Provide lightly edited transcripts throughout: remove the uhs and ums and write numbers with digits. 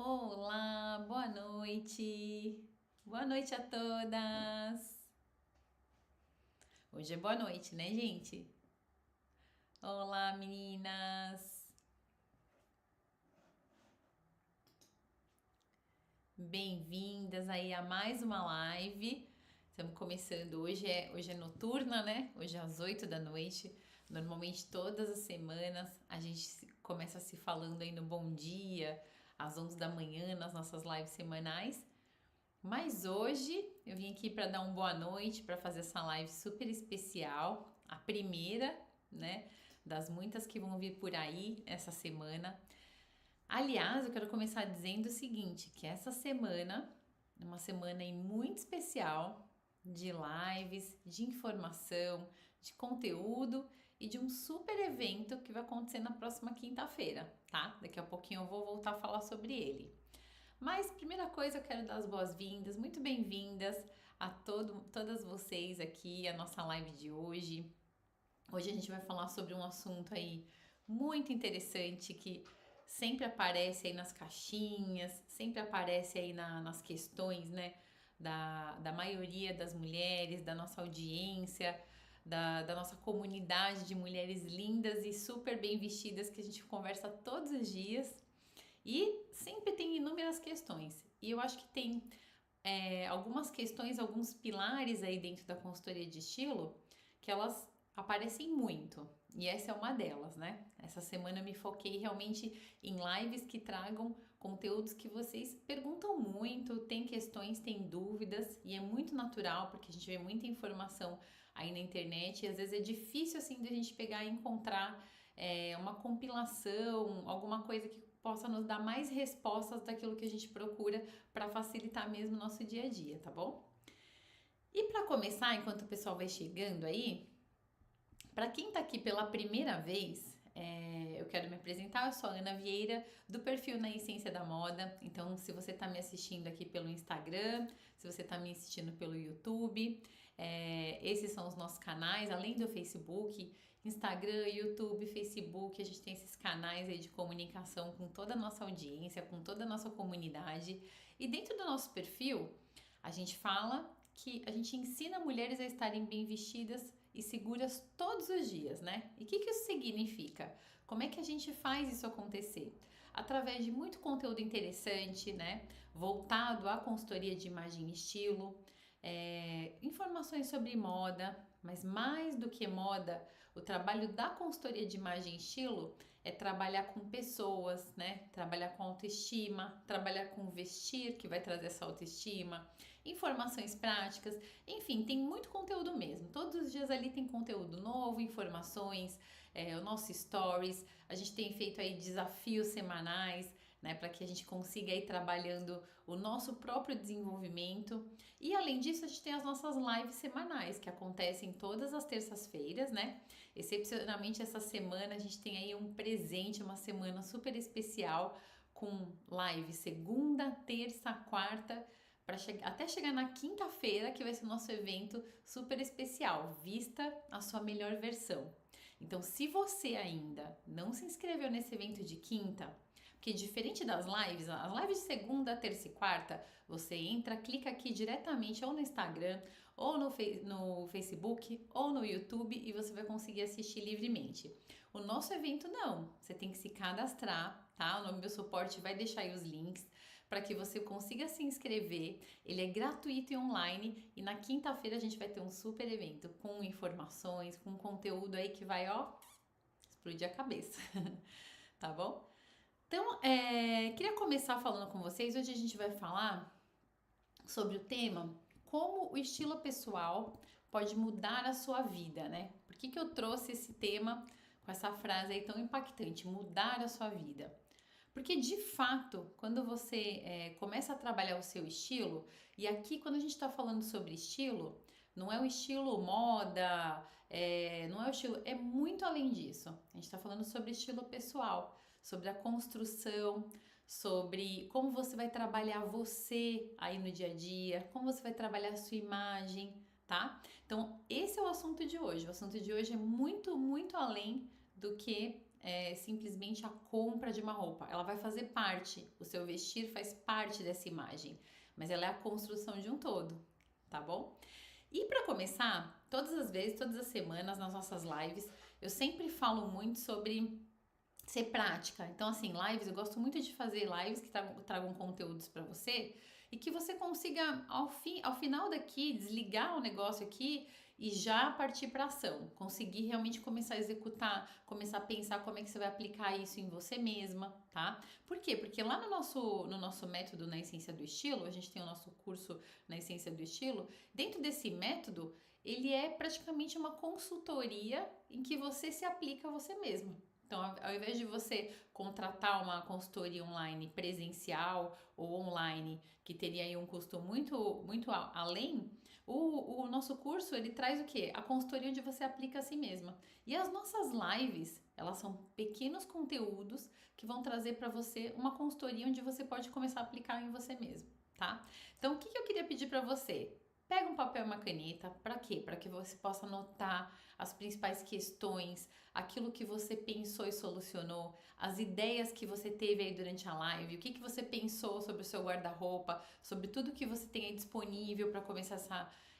Olá, boa noite. Boa noite a todas. Hoje é boa noite, né, gente? Olá, meninas. Bem-vindas aí a mais uma live. Estamos começando hoje é noturna, né? Hoje é às 8 da noite. Normalmente todas as semanas a gente começa se falando aí no Bom Dia, às 11 da manhã, nas nossas lives semanais. Mas hoje eu vim aqui para dar uma boa noite, para fazer essa live super especial, a primeira, né, das muitas que vão vir por aí essa semana. Aliás, eu quero começar dizendo o seguinte, que essa semana é uma semana aí muito especial de lives, de informação, de conteúdo e de um super evento que vai acontecer na próxima quinta-feira, tá? Daqui a pouquinho eu vou voltar a falar sobre ele. Mas, primeira coisa, eu quero dar as boas-vindas, muito bem-vindas a todas vocês aqui, a nossa live de hoje. Hoje a gente vai falar sobre um assunto aí muito interessante que sempre aparece aí nas caixinhas, sempre aparece aí nas questões, né, da maioria das mulheres, da nossa audiência, da nossa comunidade de mulheres lindas e super bem vestidas que a gente conversa todos os dias. E sempre tem inúmeras questões. E eu acho que tem algumas questões, alguns pilares aí dentro da consultoria de estilo que elas aparecem muito. E essa é uma delas, né? Essa semana eu me foquei realmente em lives que tragam conteúdos que vocês perguntam muito, tem questões, tem dúvidas, e é muito natural porque a gente vê muita informação aí na internet e às vezes é difícil assim de a gente pegar e encontrar uma compilação, alguma coisa que possa nos dar mais respostas daquilo que a gente procura para facilitar mesmo o nosso dia a dia, tá bom? E para começar, enquanto o pessoal vai chegando aí, para quem tá aqui pela primeira vez, eu quero me apresentar. Eu sou a Ana Vieira, do perfil Na Essência da Moda. Então, se você tá me assistindo aqui pelo Instagram, se você tá me assistindo pelo YouTube, esses são os nossos canais, além do Facebook, Instagram, YouTube, Facebook. A gente tem esses canais aí de comunicação com toda a nossa audiência, com toda a nossa comunidade. E dentro do nosso perfil, a gente fala que a gente ensina mulheres a estarem bem vestidas e seguras todos os dias, né? E o que isso significa? Como é que a gente faz isso acontecer? Através de muito conteúdo interessante, né? Voltado à consultoria de imagem e estilo, informações sobre moda, mas mais do que moda, o trabalho da consultoria de imagem e estilo é trabalhar com pessoas, né? Trabalhar com autoestima, trabalhar com vestir, que vai trazer essa autoestima, informações práticas, enfim, tem muito conteúdo mesmo. Todos os dias ali tem conteúdo novo, informações, o nosso stories, a gente tem feito aí desafios semanais, né, para que a gente consiga ir trabalhando o nosso próprio desenvolvimento. E além disso, a gente tem as nossas lives semanais que acontecem todas as terças-feiras, né? Excepcionalmente essa semana a gente tem aí um presente, uma semana super especial com live segunda, terça, quarta, até chegar na quinta-feira, que vai ser o nosso evento super especial, Vista a Sua Melhor Versão. Então, se você ainda não se inscreveu nesse evento de quinta, porque diferente das lives, as lives de segunda, terça e quarta, você entra, clica aqui diretamente ou no Instagram, ou no Facebook, ou no YouTube e você vai conseguir assistir livremente. O nosso evento não, você tem que se cadastrar, tá? O nome do meu suporte vai deixar aí os links para que você consiga se inscrever. Ele é gratuito e online e na quinta-feira a gente vai ter um super evento com informações, com conteúdo aí que vai, ó, explodir a cabeça, tá bom? Então, queria começar falando com vocês. Hoje a gente vai falar sobre o tema como o estilo pessoal pode mudar a sua vida, né? Por que eu trouxe esse tema com essa frase aí tão impactante, mudar a sua vida? Porque de fato, quando você começa a trabalhar o seu estilo, e aqui quando a gente está falando sobre estilo, não é o estilo moda, não é o estilo, é muito além disso. A gente está falando sobre estilo pessoal, sobre a construção, sobre como você vai trabalhar você aí no dia a dia, como você vai trabalhar a sua imagem, tá? Então, esse é o assunto de hoje. O assunto de hoje é muito, muito além do que simplesmente a compra de uma roupa. Ela vai fazer parte, o seu vestir faz parte dessa imagem, mas ela é a construção de um todo, tá bom? E para começar, todas as vezes, todas as semanas nas nossas lives, eu sempre falo muito sobre ser prática. Então, assim, lives, eu gosto muito de fazer lives que tragam conteúdos para você e que você consiga, ao final daqui, desligar o negócio aqui e já partir para ação. Conseguir realmente começar a executar, começar a pensar como é que você vai aplicar isso em você mesma, tá? Por quê? Porque lá no nosso método na Essência do Estilo, a gente tem o nosso curso na Essência do Estilo, dentro desse método, ele é praticamente uma consultoria em que você se aplica a você mesma. Então, ao invés de você contratar uma consultoria online presencial ou online, que teria aí um custo muito além, o nosso curso, ele traz o quê? A consultoria onde você aplica a si mesma. E as nossas lives, elas são pequenos conteúdos que vão trazer para você uma consultoria onde você pode começar a aplicar em você mesmo, tá? Então, o que eu queria pedir para você? Pega um papel e uma caneta, para quê? Para que você possa anotar as principais questões, aquilo que você pensou e solucionou, as ideias que você teve aí durante a live, o que você pensou sobre o seu guarda-roupa, sobre tudo que você tem aí disponível para começar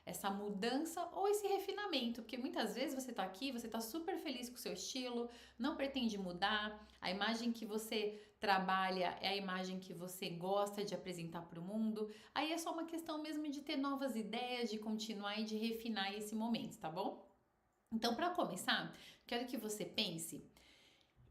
essa mudança ou esse refinamento, porque muitas vezes você tá aqui, você tá super feliz com o seu estilo, não pretende mudar, a imagem que você trabalha é a imagem que você gosta de apresentar para o mundo, aí é só uma questão mesmo de ter novas ideias, de continuar e de refinar esse momento, tá bom? Então, para começar, quero que você pense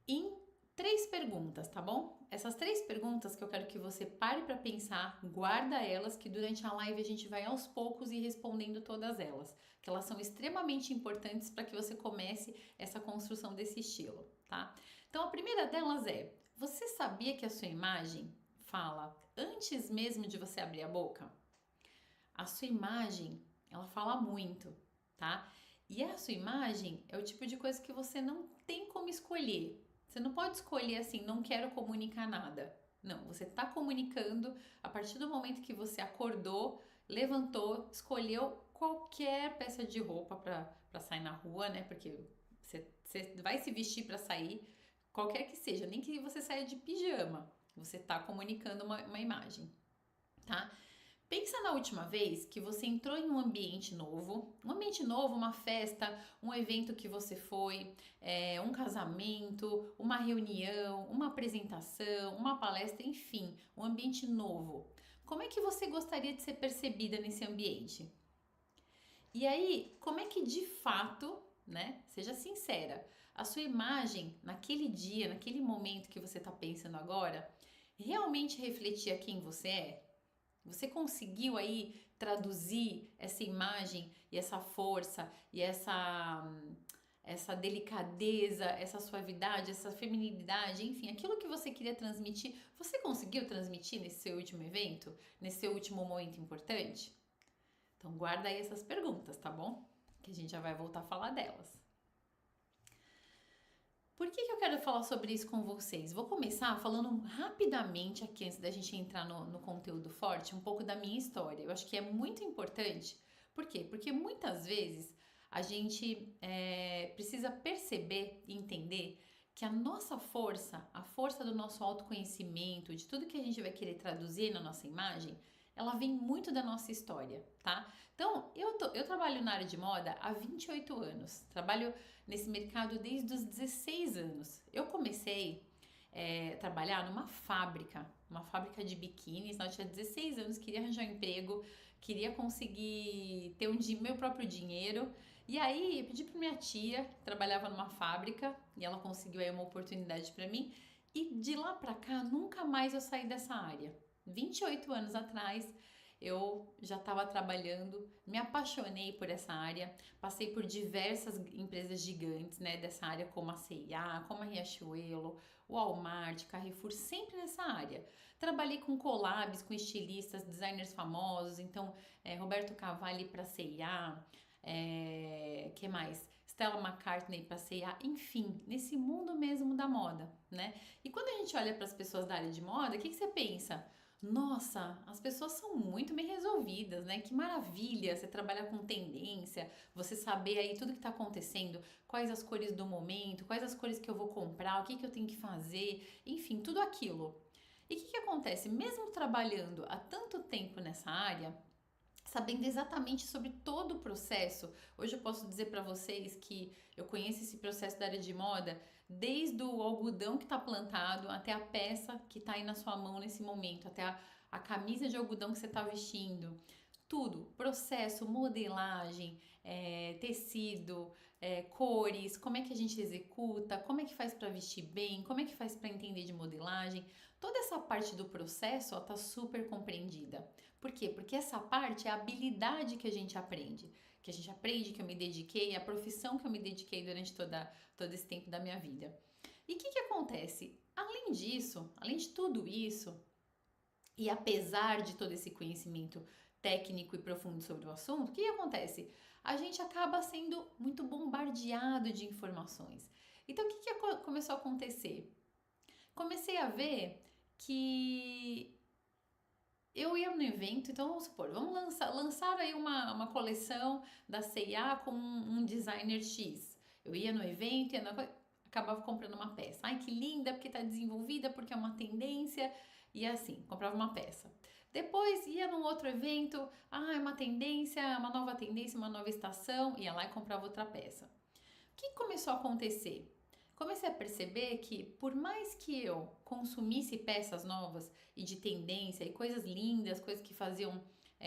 em 3 perguntas, tá bom? Essas 3 perguntas que eu quero que você pare para pensar, guarda elas, que durante a live a gente vai aos poucos ir respondendo todas elas, que elas são extremamente importantes para que você comece essa construção desse estilo, tá? Então, a primeira delas é: você sabia que a sua imagem fala antes mesmo de você abrir a boca? A sua imagem, ela fala muito, tá? E a sua imagem é o tipo de coisa que você não tem como escolher. Você não pode escolher assim, não quero comunicar nada. Não, você está comunicando a partir do momento que você acordou, levantou, escolheu qualquer peça de roupa para sair na rua, né? Porque você vai se vestir para sair, qualquer que seja, nem que você saia de pijama, você está comunicando uma imagem, tá? Pensa na última vez que você entrou em um ambiente novo, uma festa, um evento que você foi, um casamento, uma reunião, uma apresentação, uma palestra, enfim, um ambiente novo. Como é que você gostaria de ser percebida nesse ambiente? E aí, como é que de fato, né? Seja sincera, a sua imagem naquele dia, naquele momento que você está pensando agora, realmente refletia quem você é? Você conseguiu aí traduzir essa imagem e essa força e essa delicadeza, essa suavidade, essa feminilidade, enfim, aquilo que você queria transmitir, você conseguiu transmitir nesse seu último evento, nesse seu último momento importante? Então guarda aí essas perguntas, tá bom? Que a gente já vai voltar a falar delas. Por que eu quero falar sobre isso com vocês? Vou começar falando rapidamente aqui, antes da gente entrar no conteúdo forte, um pouco da minha história. Eu acho que é muito importante. Por quê? Porque muitas vezes a gente precisa perceber e entender que a nossa força, a força do nosso autoconhecimento, de tudo que a gente vai querer traduzir na nossa imagem, ela vem muito da nossa história, tá? Então, eu trabalho na área de moda há 28 anos. Trabalho nesse mercado desde os 16 anos. Eu comecei a trabalhar numa fábrica, uma fábrica de biquínis. Eu tinha 16 anos, queria arranjar um emprego, queria conseguir ter meu próprio dinheiro. E aí, eu pedi para minha tia, que trabalhava numa fábrica, e ela conseguiu aí uma oportunidade para mim. E de lá para cá, nunca mais eu saí dessa área. 28 anos atrás, eu já estava trabalhando, me apaixonei por essa área, passei por diversas empresas gigantes, né, dessa área, como a C&A, como a Riachuelo, o Walmart, Carrefour, sempre nessa área. Trabalhei com collabs, com estilistas, designers famosos, então Roberto Cavalli para C&A, que mais? Stella McCartney para C&A, enfim, nesse mundo mesmo da moda, né? E quando a gente olha para as pessoas da área de moda, o que você pensa? Nossa, as pessoas são muito bem resolvidas, né? Que maravilha você trabalhar com tendência, você saber aí tudo que está acontecendo, quais as cores do momento, quais as cores que eu vou comprar, o que que eu tenho que fazer, enfim, tudo aquilo. E o que que acontece? Mesmo trabalhando há tanto tempo nessa área, sabendo exatamente sobre todo o processo. Hoje eu posso dizer para vocês que eu conheço esse processo da área de moda desde o algodão que está plantado até a peça que está aí na sua mão nesse momento, até a camisa de algodão que você está vestindo. Tudo, processo, modelagem, tecido, cores, como é que a gente executa, como é que faz para vestir bem, como é que faz para entender de modelagem. Toda essa parte do processo está super compreendida. Por quê? Porque essa parte é a habilidade que a gente aprende. Que a gente aprende, que eu me dediquei, a profissão que eu me dediquei durante todo esse tempo da minha vida. E o que, que acontece? Além disso, além de tudo isso, e apesar de todo esse conhecimento técnico e profundo sobre o assunto, o que acontece? A gente acaba sendo muito bombardeado de informações. Então, o que, que começou a acontecer? Comecei a ver que eu ia no evento, então vamos supor, vamos lançar aí uma coleção da C&A com um designer X. Eu ia no evento e acabava comprando uma peça. Ai, que linda, porque está desenvolvida, porque é uma tendência, e assim, comprava uma peça. Depois ia num outro evento, é uma tendência, uma nova estação, ia lá e comprava outra peça. O que começou a acontecer? Comecei a perceber que, por mais que eu consumisse peças novas e de tendência e coisas lindas, coisas que faziam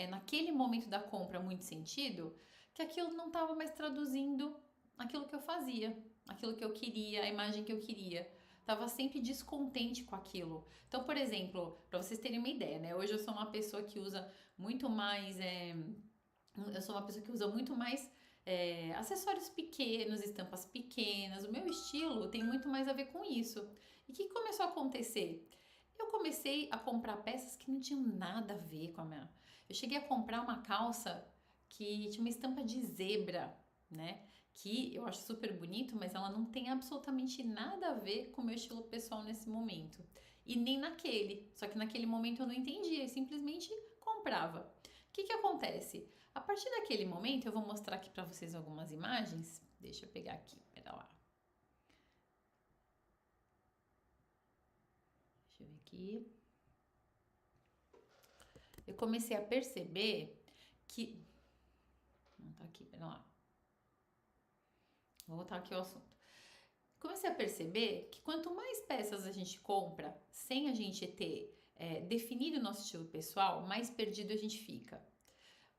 naquele momento da compra muito sentido, que aquilo não estava mais traduzindo aquilo que eu fazia, aquilo que eu queria, a imagem que eu queria. Estava sempre descontente com aquilo. Então, por exemplo, para vocês terem uma ideia, né? Hoje eu sou uma pessoa que usa muito mais. Eu sou uma pessoa que usa muito mais acessórios pequenos, estampas pequenas. O meu estilo tem muito mais a ver com isso. E o que começou a acontecer? Eu comecei a comprar peças que não tinham nada a ver com a minha. Eu cheguei a comprar uma calça que tinha uma estampa de zebra, né? Que eu acho super bonito, mas ela não tem absolutamente nada a ver com o meu estilo pessoal nesse momento. E nem naquele. Só que naquele momento eu não entendia, eu simplesmente comprava. O que que acontece? A partir daquele momento, eu vou mostrar aqui para vocês algumas imagens. Deixa eu pegar aqui, pera lá. Deixa eu ver aqui. Eu comecei a perceber que... Não tá aqui, pera lá. Vou voltar aqui ao assunto. Comecei a perceber que quanto mais peças a gente compra, sem a gente ter definido o nosso estilo pessoal, mais perdido a gente fica.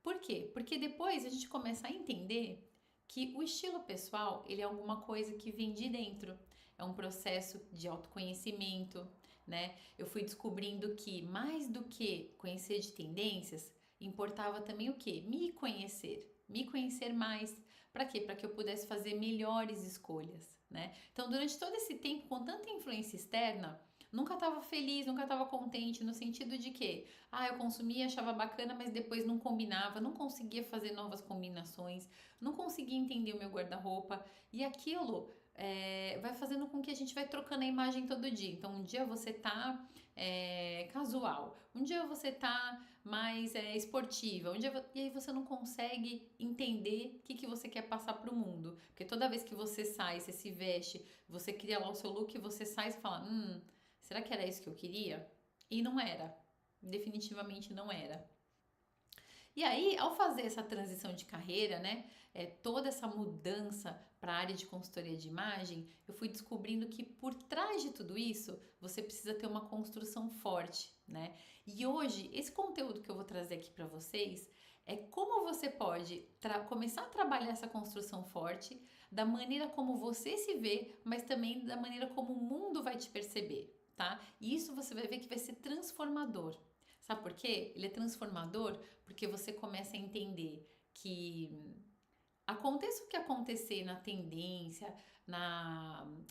Por quê? Porque depois a gente começa a entender que o estilo pessoal, ele é alguma coisa que vem de dentro. É um processo de autoconhecimento, né? Eu fui descobrindo que mais do que conhecer de tendências, importava também o quê? Me conhecer mais. Para quê? Para que eu pudesse fazer melhores escolhas, né? Então, durante todo esse tempo, com tanta influência externa, nunca estava feliz, nunca estava contente, no sentido de que, eu consumia, achava bacana, mas depois não combinava, não conseguia fazer novas combinações, não conseguia entender o meu guarda-roupa, e aquilo vai fazendo com que a gente vai trocando a imagem todo dia. Então, um dia você tá casual, um dia você tá mais esportiva, e aí você não consegue entender o que você quer passar para o mundo, porque toda vez que você sai, você se veste, você cria lá o seu look, você sai e fala, será que era isso que eu queria? E não era. Definitivamente não era. E aí, ao fazer essa transição de carreira, né, toda essa mudança para a área de consultoria de imagem, eu fui descobrindo que por trás de tudo isso, você precisa ter uma construção forte, né? E hoje, esse conteúdo que eu vou trazer aqui para vocês é como você pode começar a trabalhar essa construção forte, da maneira como você se vê, mas também da maneira como o mundo vai te perceber, tá? E isso você vai ver que vai ser transformador. Sabe por quê? Ele é transformador porque você começa a entender que aconteça o que acontecer na tendência,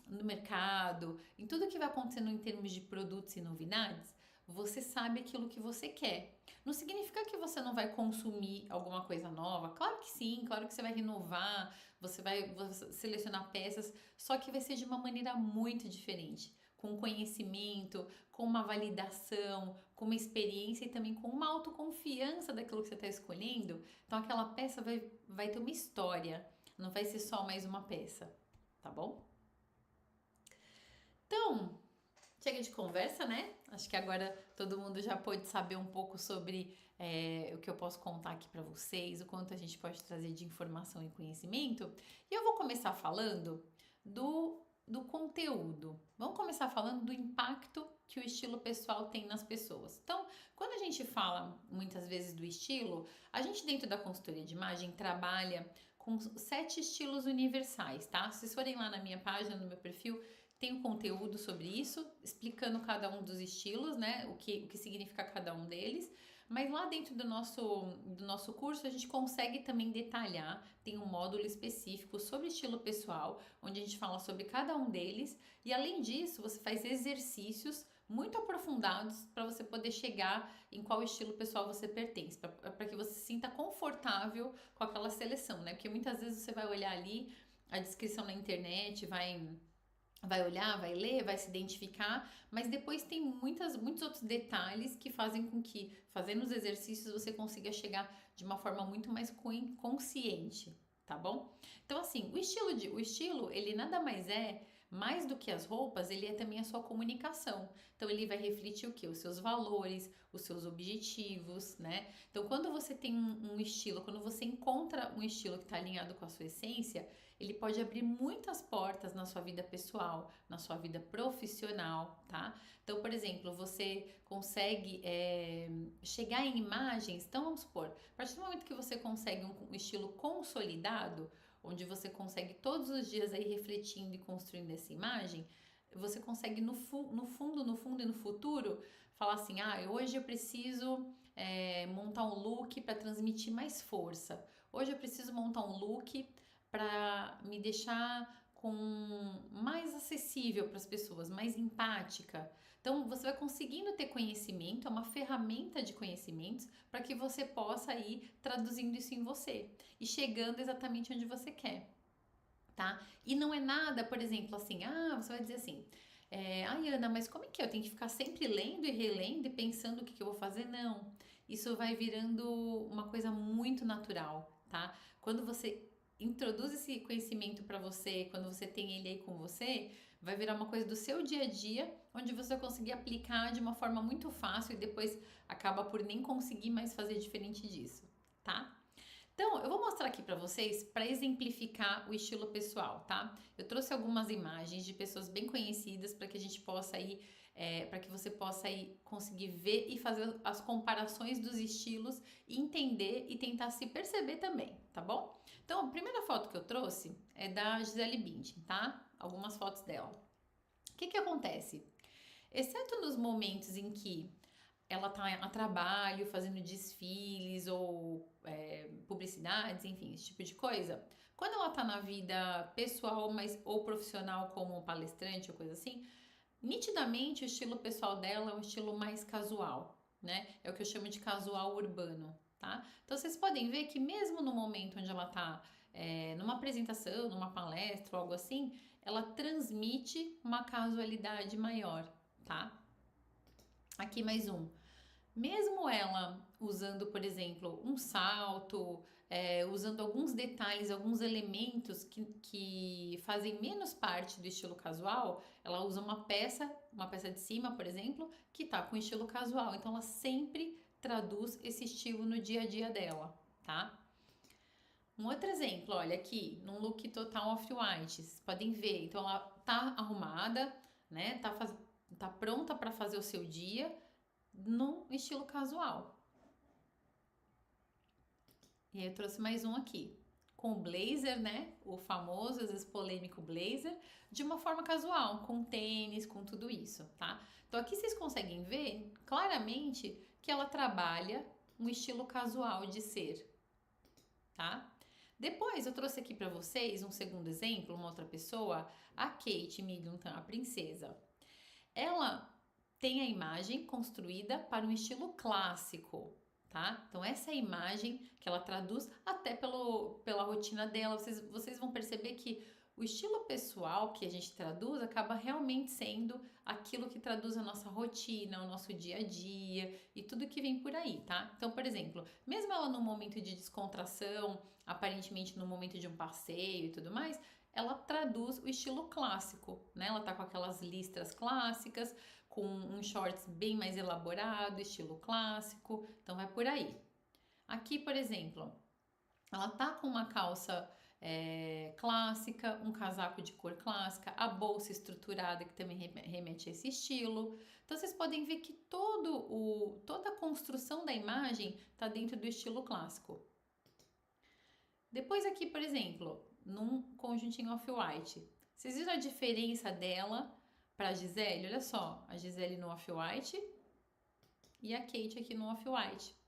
no mercado, em tudo que vai acontecendo em termos de produtos e novidades, você sabe aquilo que você quer. Não significa que você não vai consumir alguma coisa nova. Claro que sim, claro que você vai renovar, você vai selecionar peças, só que vai ser de uma maneira muito diferente. com conhecimento, com uma validação, com uma experiência e também com uma autoconfiança daquilo que você está escolhendo, então aquela peça vai ter uma história, não vai ser só mais uma peça, tá bom? Então, chega de conversa, né? Acho que agora todo mundo já pôde saber um pouco sobre o que eu posso contar aqui para vocês, o quanto a gente pode trazer de informação e conhecimento. E eu vou começar falando do conteúdo. Vamos começar falando do impacto que o estilo pessoal tem nas pessoas. Então, quando a gente fala muitas vezes do estilo, a gente dentro da consultoria de imagem trabalha com 7 estilos universais, tá? Se vocês forem lá na minha página, no meu perfil, tem um conteúdo sobre isso, explicando cada um dos estilos, né? O que significa cada um deles. Mas lá dentro do nosso curso a gente consegue também detalhar, tem um módulo específico sobre estilo pessoal, onde a gente fala sobre cada um deles. E além disso, você faz exercícios muito aprofundados para você poder chegar em qual estilo pessoal você pertence, para que você se sinta confortável com aquela seleção, né? Porque muitas vezes você vai olhar ali a descrição na internet, vai olhar, vai ler, vai se identificar, mas depois tem muitos outros detalhes que fazem com que, fazendo os exercícios, você consiga chegar de uma forma muito mais consciente, tá bom? Então, assim, o estilo, ele nada mais do que as roupas, ele é também a sua comunicação. Então, ele vai refletir o quê? Os seus valores, os seus objetivos, né? Então, quando você tem um estilo, quando você encontra um estilo que está alinhado com a sua essência, ele pode abrir muitas portas na sua vida pessoal, na sua vida profissional, tá? Então, por exemplo, você consegue chegar em imagens, então vamos supor, a partir do momento que você consegue um estilo consolidado, onde você consegue todos os dias aí refletindo e construindo essa imagem, você consegue no fundo e no futuro falar assim, hoje eu preciso montar um look para transmitir mais força, hoje eu preciso montar um look para me deixar mais acessível para as pessoas, mais empática. Então você vai conseguindo ter conhecimento, é uma ferramenta de conhecimentos para que você possa ir traduzindo isso em você e chegando exatamente onde você quer, tá? E não é nada, por exemplo, assim, você vai dizer assim, Ana, mas como é que eu tenho que ficar sempre lendo e relendo e pensando o que eu vou fazer? Não, isso vai virando uma coisa muito natural, tá? Quando você introduz esse conhecimento para você, quando você tem ele aí com você, vai virar uma coisa do seu dia a dia, onde você vai conseguir aplicar de uma forma muito fácil e depois acaba por nem conseguir mais fazer diferente disso, tá? Então, eu vou mostrar aqui para vocês para exemplificar o estilo pessoal, tá? Eu trouxe algumas imagens de pessoas bem conhecidas para que a gente possa ir, para que você possa aí conseguir ver e fazer as comparações dos estilos e entender e tentar se perceber também, tá bom? Então, a primeira foto que eu trouxe é da Gisele Bündchen, tá? Algumas fotos dela. O que acontece? Exceto nos momentos em que ela tá a trabalho, fazendo desfiles ou publicidades, enfim, esse tipo de coisa. Quando ela tá na vida pessoal ou profissional como palestrante ou coisa assim, nitidamente o estilo pessoal dela é um estilo mais casual, né? É o que eu chamo de casual urbano, tá? Então vocês podem ver que mesmo no momento onde ela tá numa apresentação, numa palestra ou algo assim, ela transmite uma casualidade maior, tá? Aqui mais um. Mesmo ela usando, por exemplo, um salto, usando alguns detalhes, alguns elementos que fazem menos parte do estilo casual, ela usa uma peça de cima, por exemplo, que tá com estilo casual. Então ela sempre traduz esse estilo no dia a dia dela, tá? Um outro exemplo, olha aqui, num look total off-white, vocês podem ver. Então ela tá arrumada, né? Tá pronta para fazer o seu dia no estilo casual. E aí eu trouxe mais um aqui, com o blazer, né? O famoso, às vezes polêmico blazer, de uma forma casual, com tênis, com tudo isso, tá? Então aqui vocês conseguem ver claramente que ela trabalha um estilo casual de ser, tá? Depois eu trouxe aqui para vocês um segundo exemplo, uma outra pessoa, a Kate Middleton, a princesa. Ela tem a imagem construída para um estilo clássico, tá? Então essa é a imagem que ela traduz até pela rotina dela. Vocês vão perceber que O estilo pessoal que a gente traduz acaba realmente sendo aquilo que traduz a nossa rotina, o nosso dia a dia e tudo que vem por aí, tá? Então, por exemplo, mesmo ela num momento de descontração, aparentemente no momento de um passeio e tudo mais, ela traduz o estilo clássico, né? Ela tá com aquelas listras clássicas, com um shorts bem mais elaborado, estilo clássico, então vai por aí. Aqui, por exemplo, ela tá com uma calça clássica, um casaco de cor clássica, a bolsa estruturada que também remete a esse estilo. Então vocês podem ver que toda a construção da imagem está dentro do estilo clássico. Depois aqui, por exemplo, num conjuntinho off-white, vocês viram a diferença dela para a Gisele? Olha só, a Gisele no off-white e a Kate aqui no off-white.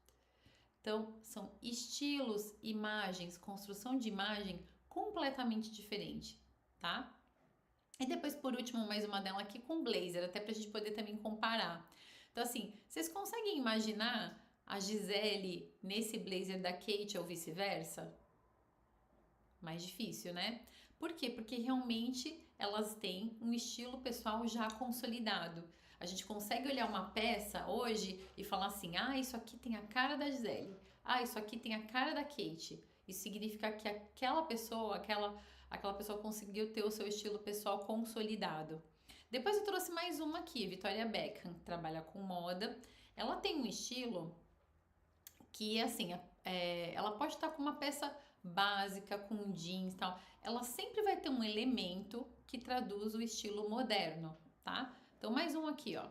Então, são estilos, imagens, construção de imagem completamente diferente, tá? E depois, por último, mais uma dela aqui com blazer, até pra gente poder também comparar. Então, assim, vocês conseguem imaginar a Gisele nesse blazer da Kate ou vice-versa? Mais difícil, né? Por quê? Porque realmente elas têm um estilo pessoal já consolidado. A gente consegue olhar uma peça hoje e falar assim: ah, isso aqui tem a cara da Gisele. Ah, isso aqui tem a cara da Kate. Isso significa que aquela pessoa, aquela pessoa conseguiu ter o seu estilo pessoal consolidado. Depois eu trouxe mais uma aqui, Victoria Beckham, que trabalha com moda. Ela tem um estilo que, assim, ela pode estar com uma peça básica, com jeans e tal. Ela sempre vai ter um elemento que traduz o estilo moderno, tá? Então, mais um aqui, ó.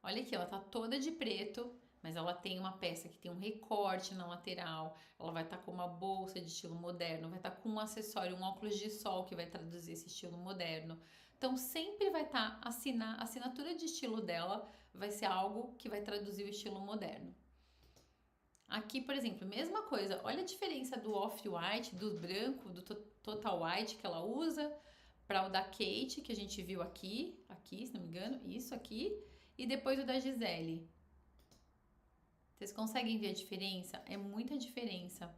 Olha aqui, ela tá toda de preto, mas ela tem uma peça que tem um recorte na lateral. Ela vai estar com uma bolsa de estilo moderno, vai estar com um acessório, um óculos de sol que vai traduzir esse estilo moderno. Então, sempre vai estar a assinatura de estilo dela vai ser algo que vai traduzir o estilo moderno. Aqui, por exemplo, mesma coisa. Olha a diferença do off-white, do branco, do total white que ela usa para o da Kate, que a gente viu aqui, se não me engano, isso aqui, e depois o da Gisele. Vocês conseguem ver a diferença? É muita diferença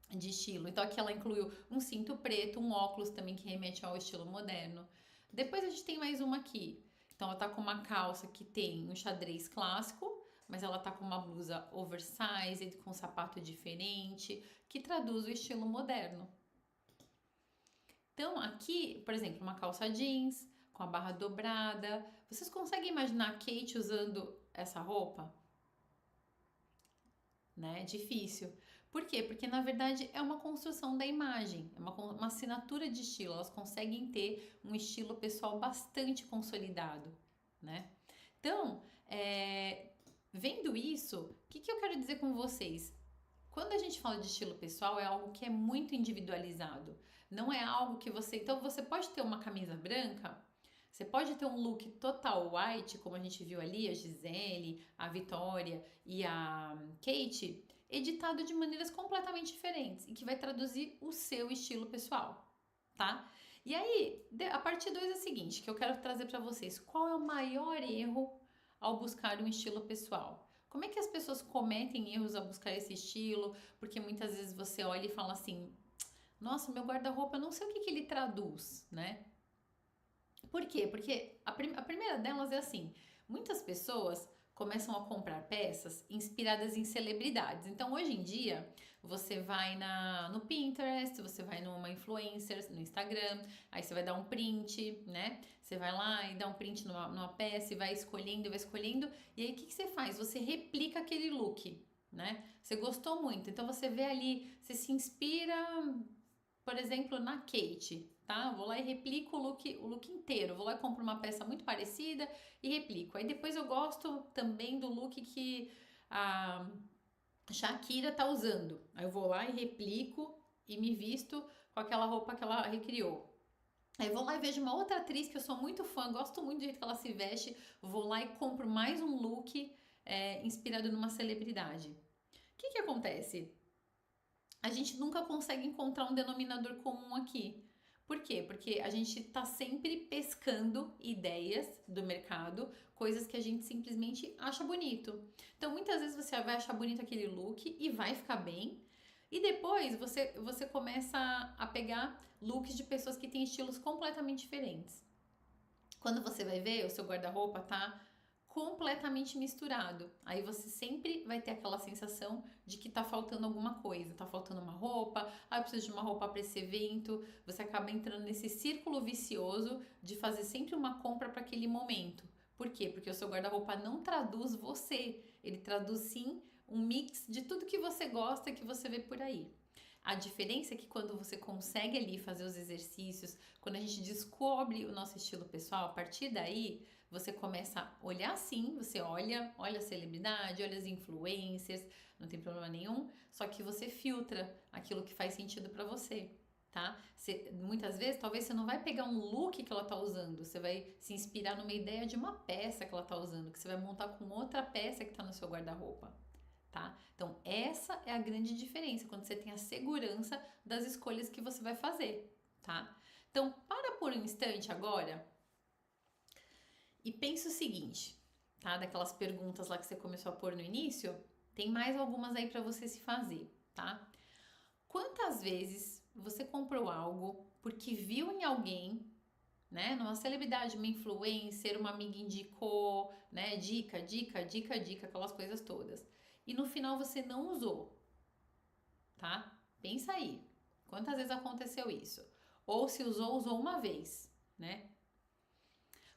de estilo. Então aqui ela incluiu um cinto preto, um óculos também que remete ao estilo moderno. Depois a gente tem mais uma aqui. Então ela tá com uma calça que tem um xadrez clássico, mas ela tá com uma blusa oversized, com um sapato diferente, que traduz o estilo moderno. Então aqui, por exemplo, uma calça jeans com a barra dobrada. Vocês conseguem imaginar a Kate usando essa roupa? Né? Difícil. Por quê? Porque na verdade é uma construção da imagem, é uma assinatura de estilo. Elas conseguem ter um estilo pessoal bastante consolidado, né? Então, vendo isso, o que eu quero dizer com vocês? Quando a gente fala de estilo pessoal, é algo que é muito individualizado. Não é algo que você. Então, você pode ter uma camisa branca, você pode ter um look total white, como a gente viu ali, a Gisele, a Vitória e a Kate, editado de maneiras completamente diferentes e que vai traduzir o seu estilo pessoal, tá? E aí, a parte 2 é o seguinte, que eu quero trazer para vocês. Qual é o maior erro ao buscar um estilo pessoal? Como é que as pessoas cometem erros ao buscar esse estilo? Porque muitas vezes você olha e fala assim: nossa, meu guarda-roupa, eu não sei o que ele traduz, né? Por quê? Porque a primeira delas é assim: muitas pessoas começam a comprar peças inspiradas em celebridades. Então, hoje em dia, você vai no Pinterest, você vai numa influencer, no Instagram, aí você vai dar um print, né? Você vai lá e dá um print numa peça e vai escolhendo, e aí o que você faz? Você replica aquele look, né? Você gostou muito, então você vê ali, você se inspira, por exemplo, na Kate, tá? Vou lá e replico o look inteiro. Vou lá e compro uma peça muito parecida e replico. Aí depois eu gosto também do look que a Shakira tá usando. Aí eu vou lá e replico e me visto com aquela roupa que ela recriou. Aí eu vou lá e vejo uma outra atriz que eu sou muito fã, gosto muito do jeito que ela se veste. Vou lá e compro mais um look inspirado numa celebridade. O que acontece? A gente nunca consegue encontrar um denominador comum aqui. Por quê? Porque a gente está sempre pescando ideias do mercado, coisas que a gente simplesmente acha bonito. Então, muitas vezes você vai achar bonito aquele look e vai ficar bem. E depois você começa a pegar looks de pessoas que têm estilos completamente diferentes. Quando você vai ver, o seu guarda-roupa tá completamente misturado. Aí você sempre vai ter aquela sensação de que tá faltando alguma coisa, tá faltando uma roupa, eu preciso de uma roupa para esse evento. Você acaba entrando nesse círculo vicioso de fazer sempre uma compra para aquele momento. Por quê? Porque o seu guarda-roupa não traduz você, ele traduz sim um mix de tudo que você gosta que você vê por aí. A diferença é que quando você consegue ali fazer os exercícios, quando a gente descobre o nosso estilo pessoal, a partir daí você começa a olhar sim, você olha a celebridade, olha as influencers, não tem problema nenhum, só que você filtra aquilo que faz sentido pra você, tá? Muitas vezes, talvez você não vai pegar um look que ela tá usando, você vai se inspirar numa ideia de uma peça que ela tá usando, que você vai montar com outra peça que tá no seu guarda-roupa. Tá? Então, essa é a grande diferença quando você tem a segurança das escolhas que você vai fazer, tá? Então, para por um instante agora e pensa o seguinte, tá? Daquelas perguntas lá que você começou a pôr no início, tem mais algumas aí para você se fazer, tá? Quantas vezes você comprou algo porque viu em alguém, né? Numa celebridade, uma influencer, uma amiga indicou, né? Dica, aquelas coisas todas. E no final você não usou, tá? Pensa aí. Quantas vezes aconteceu isso? Ou se usou uma vez, né?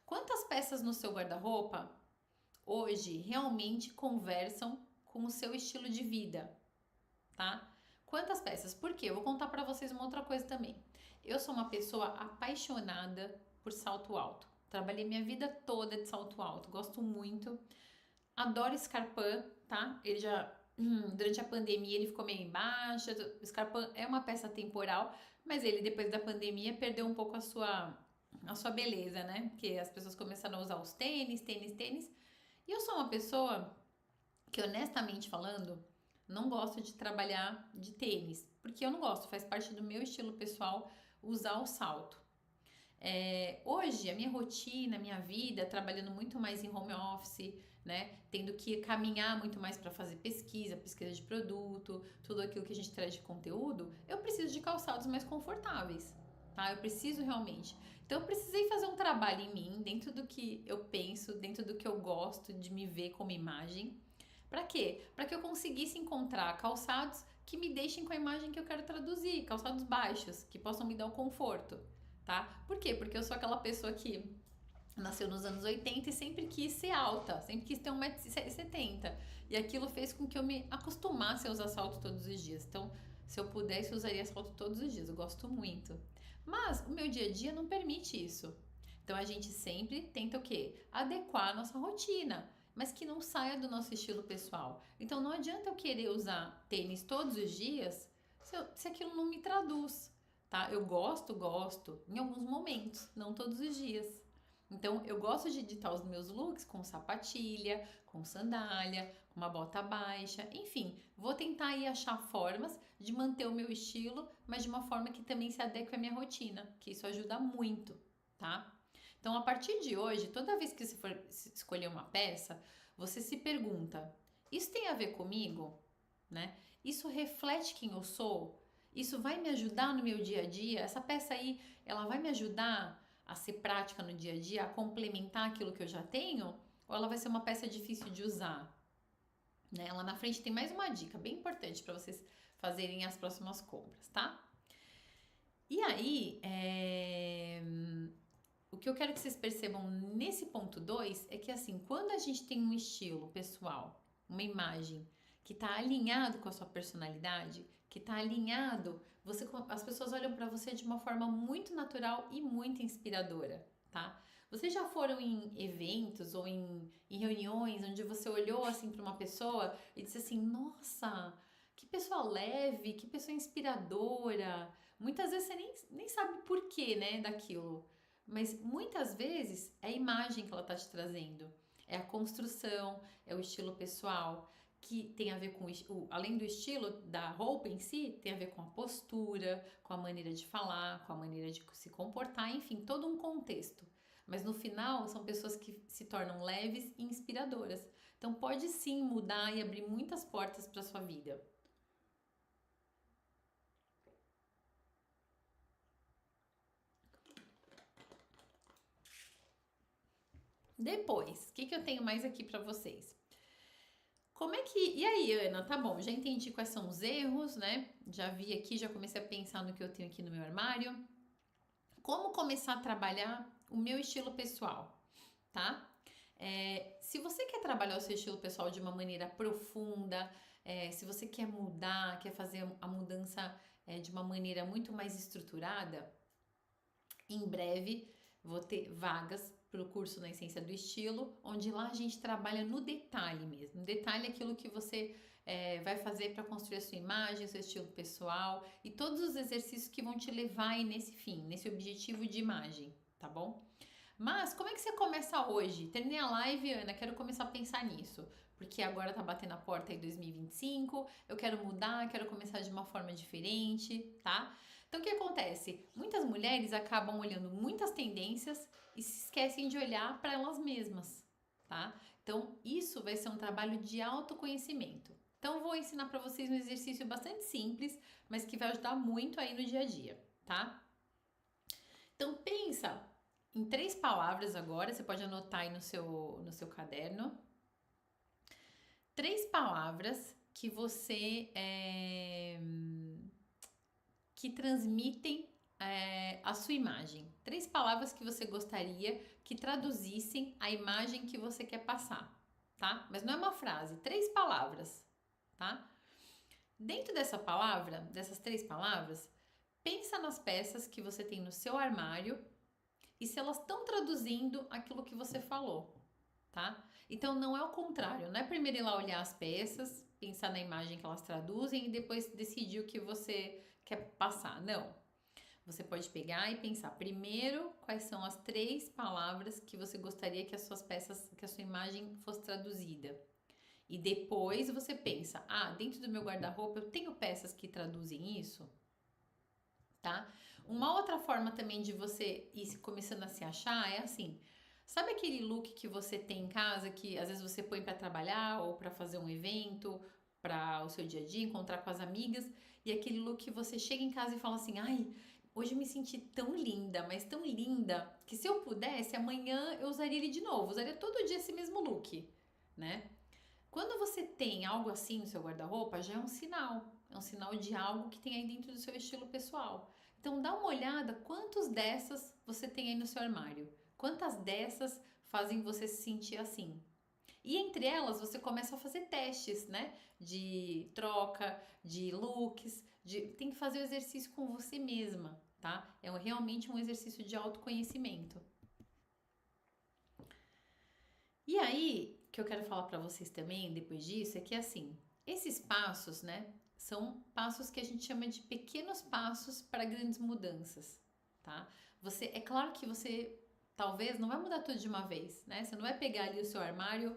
Quantas peças no seu guarda-roupa hoje realmente conversam com o seu estilo de vida, tá? Quantas peças? Por quê? Eu vou contar pra vocês uma outra coisa também. Eu sou uma pessoa apaixonada por salto alto. Trabalhei minha vida toda de salto alto, gosto muito. Adoro Scarpin, tá? Ele já durante a pandemia ele ficou meio em baixa. O Scarpin é uma peça temporal, mas ele depois da pandemia perdeu um pouco a sua beleza, né? Porque as pessoas começaram a usar os tênis. E eu sou uma pessoa que, honestamente falando, não gosto de trabalhar de tênis, porque eu não gosto, faz parte do meu estilo pessoal usar o salto. Hoje, a minha rotina, a minha vida, trabalhando muito mais em home office, né? Tendo que caminhar muito mais para fazer pesquisa de produto, tudo aquilo que a gente traz de conteúdo, eu preciso de calçados mais confortáveis, tá? Eu preciso realmente. Então, eu precisei fazer um trabalho em mim, dentro do que eu penso, dentro do que eu gosto de me ver como imagem. Para quê? Para que eu conseguisse encontrar calçados que me deixem com a imagem que eu quero traduzir, calçados baixos, que possam me dar o conforto, tá? Por quê? Porque eu sou aquela pessoa que nasceu nos anos 80 e sempre quis ser alta, sempre quis ter 1,70 m. E aquilo fez com que eu me acostumasse a usar salto todos os dias. Então, se eu pudesse, eu usaria salto todos os dias. Eu gosto muito. Mas o meu dia a dia não permite isso. Então, a gente sempre tenta o quê? Adequar a nossa rotina, mas que não saia do nosso estilo pessoal. Então, não adianta eu querer usar tênis todos os dias se aquilo não me traduz, tá? Eu gosto, em alguns momentos, não todos os dias. Então, eu gosto de editar os meus looks com sapatilha, com sandália, com uma bota baixa, enfim, vou tentar aí achar formas de manter o meu estilo, mas de uma forma que também se adeque à minha rotina, que isso ajuda muito, tá? Então, a partir de hoje, toda vez que você for escolher uma peça, você se pergunta: isso tem a ver comigo? Né? Isso reflete quem eu sou? Isso vai me ajudar no meu dia a dia? Essa peça aí, ela vai me ajudar a ser prática no dia a dia, a complementar aquilo que eu já tenho? Ou ela vai ser uma peça difícil de usar? Né? Lá na frente tem mais uma dica bem importante para vocês fazerem as próximas compras, tá? E aí, o que eu quero que vocês percebam nesse ponto 2 é que, assim, quando a gente tem um estilo pessoal, uma imagem que está alinhado com a sua personalidade, que está alinhado, as pessoas olham para você de uma forma muito natural e muito inspiradora, tá? Vocês já foram em eventos ou em reuniões onde você olhou assim para uma pessoa e disse assim: nossa, que pessoa leve, que pessoa inspiradora. Muitas vezes você nem sabe o porquê, né, daquilo. Mas muitas vezes é a imagem que ela está te trazendo, é a construção, é o estilo pessoal, que tem a ver com, além do estilo da roupa em si, tem a ver com a postura, com a maneira de falar, com a maneira de se comportar, enfim, todo um contexto. Mas no final são pessoas que se tornam leves e inspiradoras. Então pode sim mudar e abrir muitas portas para sua vida. Depois, o que que eu tenho mais aqui para vocês? Como é que... E aí, Ana, tá bom, já entendi quais são os erros, né? Já vi aqui, já comecei a pensar no que eu tenho aqui no meu armário. Como começar a trabalhar o meu estilo pessoal, tá? Se você quer trabalhar o seu estilo pessoal de uma maneira profunda, se você quer mudar, quer fazer a mudança de uma maneira muito mais estruturada, em breve vou ter vagas para o curso na Essência do Estilo, onde lá a gente trabalha no detalhe mesmo. No detalhe aquilo que você vai fazer para construir a sua imagem, seu estilo pessoal e todos os exercícios que vão te levar aí nesse fim, nesse objetivo de imagem, tá bom? Mas como é que você começa hoje? Terminei a live, Ana, quero começar a pensar nisso. Porque agora tá batendo a porta aí 2025, eu quero mudar, quero começar de uma forma diferente, tá? Então o que acontece? Muitas mulheres acabam olhando muitas tendências e se esquecem de olhar para elas mesmas, tá? Então isso vai ser um trabalho de autoconhecimento. Então eu vou ensinar para vocês um exercício bastante simples, mas que vai ajudar muito aí no dia a dia, tá? Então pensa em 3 palavras agora, você pode anotar aí no seu caderno. 3 palavras que você que transmitem a sua imagem. 3 palavras que você gostaria que traduzissem a imagem que você quer passar, tá? Mas não é uma frase, 3 palavras, tá? Dentro dessa palavra, dessas 3 palavras, pensa nas peças que você tem no seu armário e se elas estão traduzindo aquilo que você falou, tá? Então não é o contrário, não é primeiro ir lá olhar as peças, pensar na imagem que elas traduzem e depois decidir o que você quer passar. Não. Você pode pegar e pensar primeiro quais são as 3 palavras que você gostaria que as suas peças, que a sua imagem fosse traduzida. E depois você pensa, dentro do meu guarda-roupa eu tenho peças que traduzem isso? Tá? Uma outra forma também de você ir começando a se achar é assim, sabe aquele look que você tem em casa que às vezes você põe para trabalhar ou para fazer um evento, para o seu dia a dia, encontrar com as amigas, e aquele look que você chega em casa e fala assim: "Ai, hoje eu me senti tão linda, mas tão linda, que se eu pudesse, amanhã eu usaria ele de novo, usaria todo dia esse mesmo look", né? Quando você tem algo assim no seu guarda-roupa, já é um sinal de algo que tem aí dentro do seu estilo pessoal. Então dá uma olhada quantos dessas você tem aí no seu armário. Quantas dessas fazem você se sentir assim? E entre elas você começa a fazer testes, né? De troca, de looks, tem que fazer o exercício com você mesma, tá? É realmente um exercício de autoconhecimento. E aí, o que eu quero falar para vocês também, depois disso, é que assim, esses passos, né? São passos que a gente chama de pequenos passos para grandes mudanças, tá? É claro que você talvez não vai mudar tudo de uma vez, né? Você não vai pegar ali o seu armário,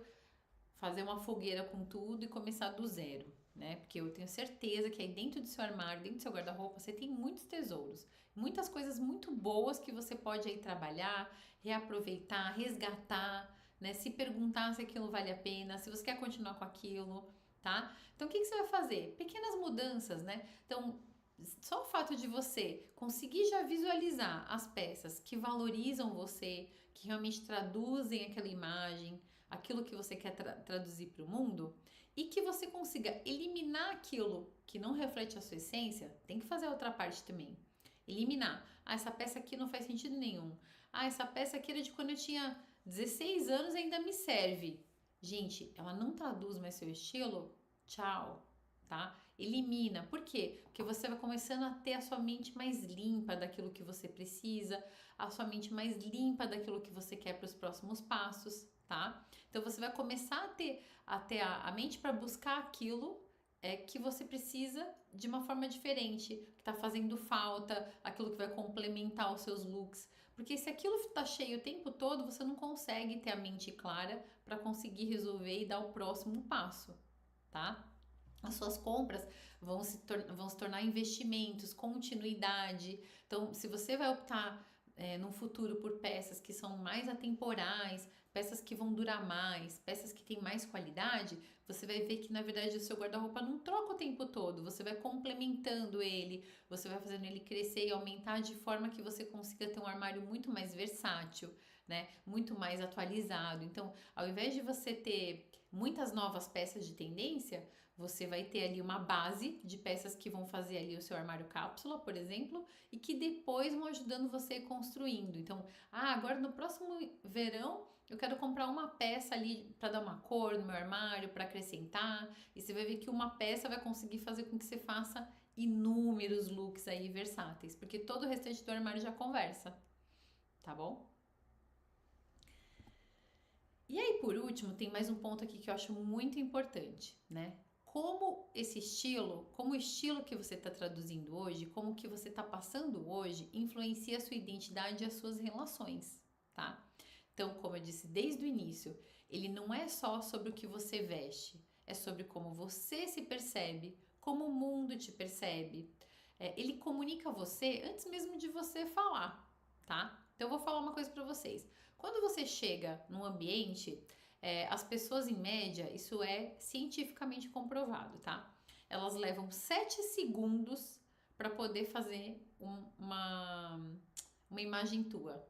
fazer uma fogueira com tudo e começar do zero, né? Porque eu tenho certeza que aí dentro do seu armário, dentro do seu guarda-roupa, você tem muitos tesouros, muitas coisas muito boas que você pode aí trabalhar, reaproveitar, resgatar, né? Se perguntar se aquilo vale a pena, se você quer continuar com aquilo, tá? Então o que você vai fazer? Pequenas mudanças, né? Então só o fato de você conseguir já visualizar as peças que valorizam você, que realmente traduzem aquela imagem, aquilo que você quer traduzir para o mundo, e que você consiga eliminar aquilo que não reflete a sua essência, tem que fazer a outra parte também. Eliminar. Essa peça aqui não faz sentido nenhum. Essa peça aqui era de quando eu tinha 16 anos e ainda me serve. Gente, ela não traduz mais seu estilo? Tchau, tá? Elimina. Por quê? Porque você vai começando a ter a sua mente mais limpa daquilo que você precisa, a sua mente mais limpa daquilo que você quer para os próximos passos, tá? Então você vai começar a ter a mente para buscar aquilo que você precisa de uma forma diferente, que está fazendo falta, aquilo que vai complementar os seus looks. Porque se aquilo está cheio o tempo todo, você não consegue ter a mente clara para conseguir resolver e dar o próximo passo, tá? As suas compras vão se tornar investimentos, continuidade. Então, se você vai optar no futuro por peças que são mais atemporais, peças que vão durar mais, peças que têm mais qualidade, você vai ver que na verdade o seu guarda-roupa não troca o tempo todo, você vai complementando ele, você vai fazendo ele crescer e aumentar de forma que você consiga ter um armário muito mais versátil, né? Muito mais atualizado. Então, ao invés de você ter muitas novas peças de tendência, você vai ter ali uma base de peças que vão fazer ali o seu armário cápsula, por exemplo, e que depois vão ajudando você construindo. Então, agora no próximo verão eu quero comprar uma peça ali para dar uma cor no meu armário, para acrescentar, e você vai ver que uma peça vai conseguir fazer com que você faça inúmeros looks aí versáteis, porque todo o restante do armário já conversa, tá bom? E aí, por último, tem mais um ponto aqui que eu acho muito importante, né? Como esse estilo, como o estilo que você está traduzindo hoje, como que você está passando hoje, influencia a sua identidade e as suas relações, tá? Então, como eu disse desde o início, ele não é só sobre o que você veste, é sobre como você se percebe, como o mundo te percebe. Ele comunica você antes mesmo de você falar, tá? Então, eu vou falar uma coisa para vocês. Quando você chega num ambiente, as pessoas em média, isso é cientificamente comprovado, tá? Elas levam 7 segundos para poder fazer uma imagem tua.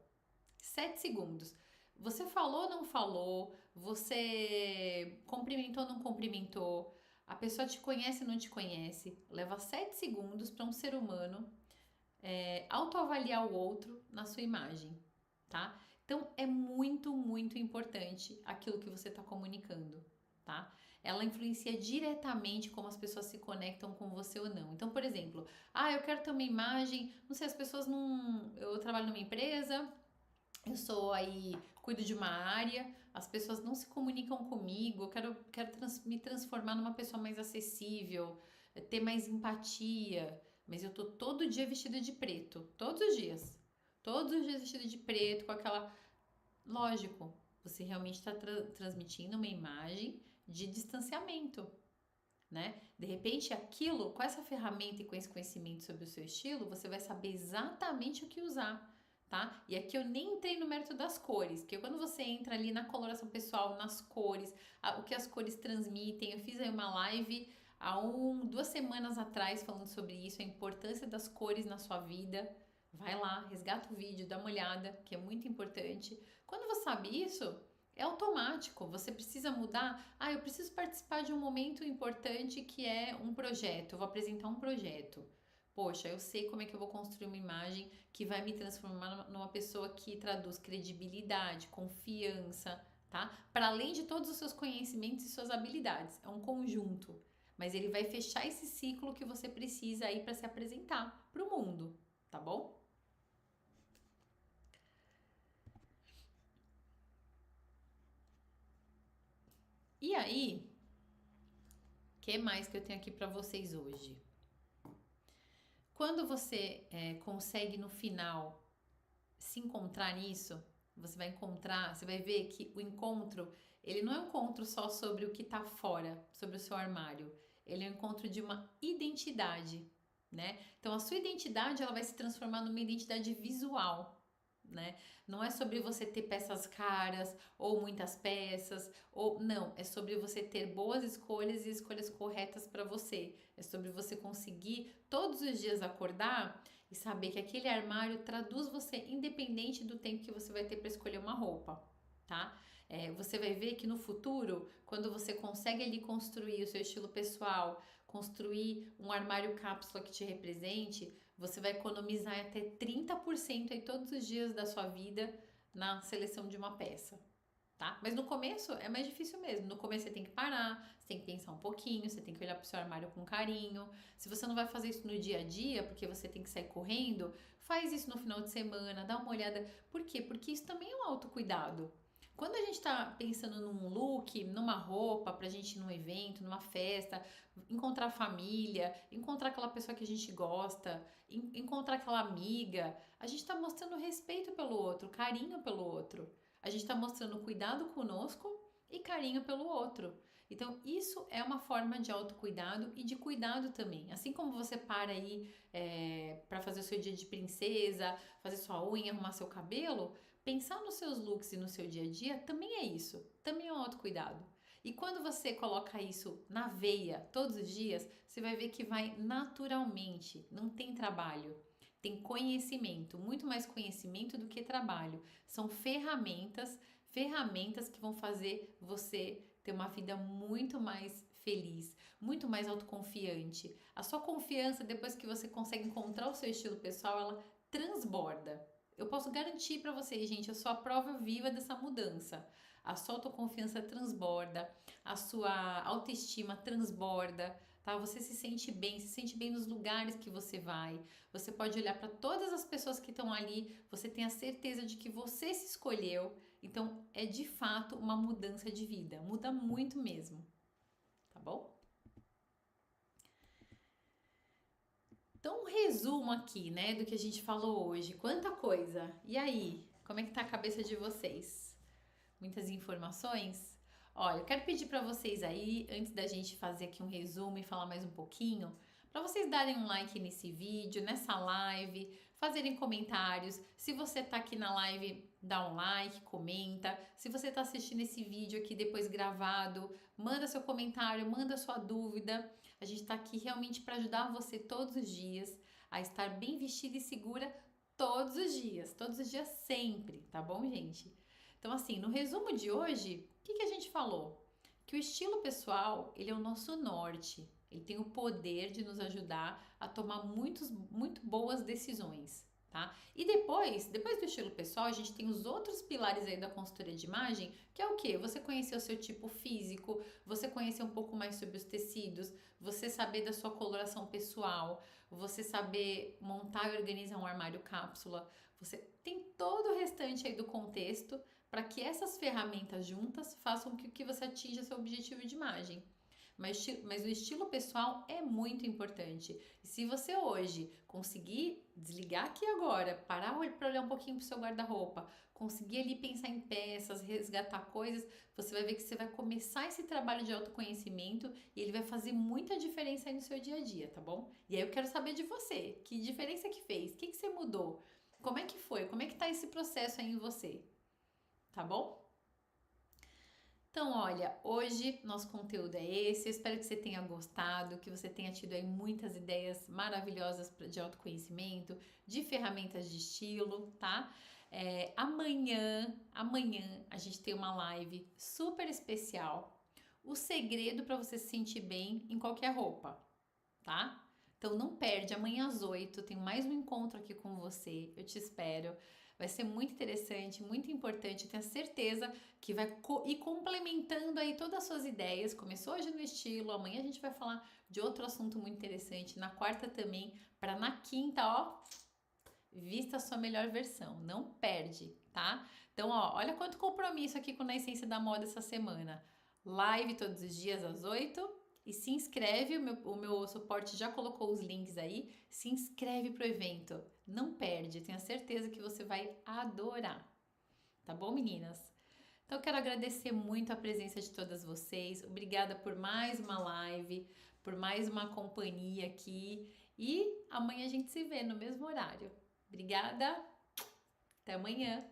7 segundos. Você falou ou não falou? Você cumprimentou ou não cumprimentou? A pessoa te conhece ou não te conhece? Leva 7 segundos para um ser humano autoavaliar o outro na sua imagem, tá? Então é muito, muito importante aquilo que você está comunicando, tá? Ela influencia diretamente como as pessoas se conectam com você ou não. Então, por exemplo, eu quero ter uma imagem, não sei, as pessoas não. Eu trabalho numa empresa, eu sou aí, cuido de uma área, as pessoas não se comunicam comigo, eu quero me transformar numa pessoa mais acessível, ter mais empatia, mas eu tô todo dia vestida de preto, todos os dias. Todos os dias vestida de preto, com aquela. Lógico, você realmente está transmitindo uma imagem de distanciamento, né? De repente, aquilo, com essa ferramenta e com esse conhecimento sobre o seu estilo, você vai saber exatamente o que usar, tá? E aqui eu nem entrei no mérito das cores, porque quando você entra ali na coloração pessoal, nas cores, o que as cores transmitem, eu fiz aí uma live há 2 semanas atrás falando sobre isso, a importância das cores na sua vida. Vai lá, resgata o vídeo, dá uma olhada, que é muito importante. Quando você sabe isso, é automático, você precisa mudar. Eu preciso participar de um momento importante que é um projeto, eu vou apresentar um projeto. Poxa, eu sei como é que eu vou construir uma imagem que vai me transformar numa pessoa que traduz credibilidade, confiança, tá? Para além de todos os seus conhecimentos e suas habilidades, é um conjunto. Mas ele vai fechar esse ciclo que você precisa aí para se apresentar para o mundo, tá bom? E aí, o que mais que eu tenho aqui para vocês hoje? Quando você consegue no final se encontrar nisso, você vai ver que o encontro, ele não é um encontro só sobre o que está fora, sobre o seu armário. Ele é um encontro de uma identidade, né? Então a sua identidade, ela vai se transformar numa identidade visual, né? Não é sobre você ter peças caras ou muitas peças, ou não, é sobre você ter boas escolhas e escolhas corretas para você. É sobre você conseguir todos os dias acordar e saber que aquele armário traduz você independente do tempo que você vai ter para escolher uma roupa, tá? Você vai ver que no futuro, quando você consegue ali construir o seu estilo pessoal, construir um armário cápsula que te represente, você vai economizar até 30% aí todos os dias da sua vida na seleção de uma peça, tá? Mas no começo é mais difícil mesmo. No começo você tem que parar, você tem que pensar um pouquinho, você tem que olhar pro seu armário com carinho. Se você não vai fazer isso no dia a dia, porque você tem que sair correndo, faz isso no final de semana, dá uma olhada. Por quê? Porque isso também é um autocuidado. Quando a gente tá pensando num look, numa roupa pra gente ir num evento, numa festa, encontrar família, encontrar aquela pessoa que a gente gosta, encontrar aquela amiga, a gente tá mostrando respeito pelo outro, carinho pelo outro. A gente está mostrando cuidado conosco e carinho pelo outro. Então, isso é uma forma de autocuidado e de cuidado também. Assim como você para aí para fazer o seu dia de princesa, fazer sua unha, arrumar seu cabelo, pensar nos seus looks e no seu dia a dia também é isso. Também é um autocuidado. E quando você coloca isso na veia todos os dias, você vai ver que vai naturalmente, não tem trabalho. tem conhecimento, muito mais conhecimento do que trabalho. São ferramentas que vão fazer você ter uma vida muito mais feliz, muito mais autoconfiante. A sua confiança, depois que você consegue encontrar o seu estilo pessoal, ela transborda. Eu posso garantir para vocês, gente, eu sou a prova viva dessa mudança. A sua autoconfiança transborda, a sua autoestima transborda, tá? Você se sente bem nos lugares que você vai. Você pode olhar para todas as pessoas que estão ali, você tem a certeza de que você se escolheu. Então, é de fato uma mudança de vida. Muda muito mesmo, tá bom? Então, um resumo aqui, né, do que a gente falou hoje. Quanta coisa! E aí, como é que tá a cabeça de vocês? Muitas informações? Olha, eu quero pedir para vocês aí, antes da gente fazer aqui um resumo e falar mais um pouquinho, para vocês darem um like nesse vídeo, nessa live, fazerem comentários. Se você tá aqui na live, dá um like, comenta. Se você tá assistindo esse vídeo aqui depois gravado, manda seu comentário, manda sua dúvida. A gente tá aqui realmente para ajudar você todos os dias a estar bem vestida e segura todos os dias sempre, tá bom, gente? Então, assim, no resumo de hoje, o que a gente falou? Que o estilo pessoal, ele é o nosso norte. Ele tem o poder de nos ajudar a tomar muito boas decisões, tá? E depois do estilo pessoal, a gente tem os outros pilares aí da consultoria de imagem, que é o quê? Você conhecer o seu tipo físico, você conhecer um pouco mais sobre os tecidos, você saber da sua coloração pessoal, você saber montar e organizar um armário cápsula, você tem todo o restante aí do contexto para que essas ferramentas juntas façam que você atinja seu objetivo de imagem. Mas o estilo pessoal é muito importante. E se você hoje conseguir desligar aqui agora, parar para olhar um pouquinho para o seu guarda-roupa, conseguir ali pensar em peças, resgatar coisas, você vai ver que você vai começar esse trabalho de autoconhecimento e ele vai fazer muita diferença aí no seu dia a dia, tá bom? E aí eu quero saber de você, que diferença que fez? O que você mudou? Como é que foi? Como é que tá esse processo aí em você? Tá bom? Então, olha, hoje nosso conteúdo é esse. Eu espero que você tenha gostado, que você tenha tido aí muitas ideias maravilhosas de autoconhecimento, de ferramentas de estilo, tá? Amanhã a gente tem uma live super especial. O segredo para você se sentir bem em qualquer roupa, tá? Então não perde, amanhã às 8 tem mais um encontro aqui com você. Eu te espero. Vai ser muito interessante, muito importante. Eu tenho certeza que vai ir complementando aí todas as suas ideias. Começou hoje no estilo, amanhã a gente vai falar de outro assunto muito interessante. Na quarta também, para na quinta, ó, vista a sua melhor versão. Não perde, tá? Então, ó, olha quanto compromisso aqui com a Essência da Moda essa semana. Live todos os dias às 8. E se inscreve, o meu suporte já colocou os links aí. Se inscreve pro evento. Não perde, tenho certeza que você vai adorar. Tá bom, meninas? Então, eu quero agradecer muito a presença de todas vocês. Obrigada por mais uma live, por mais uma companhia aqui. E amanhã a gente se vê no mesmo horário. Obrigada, até amanhã!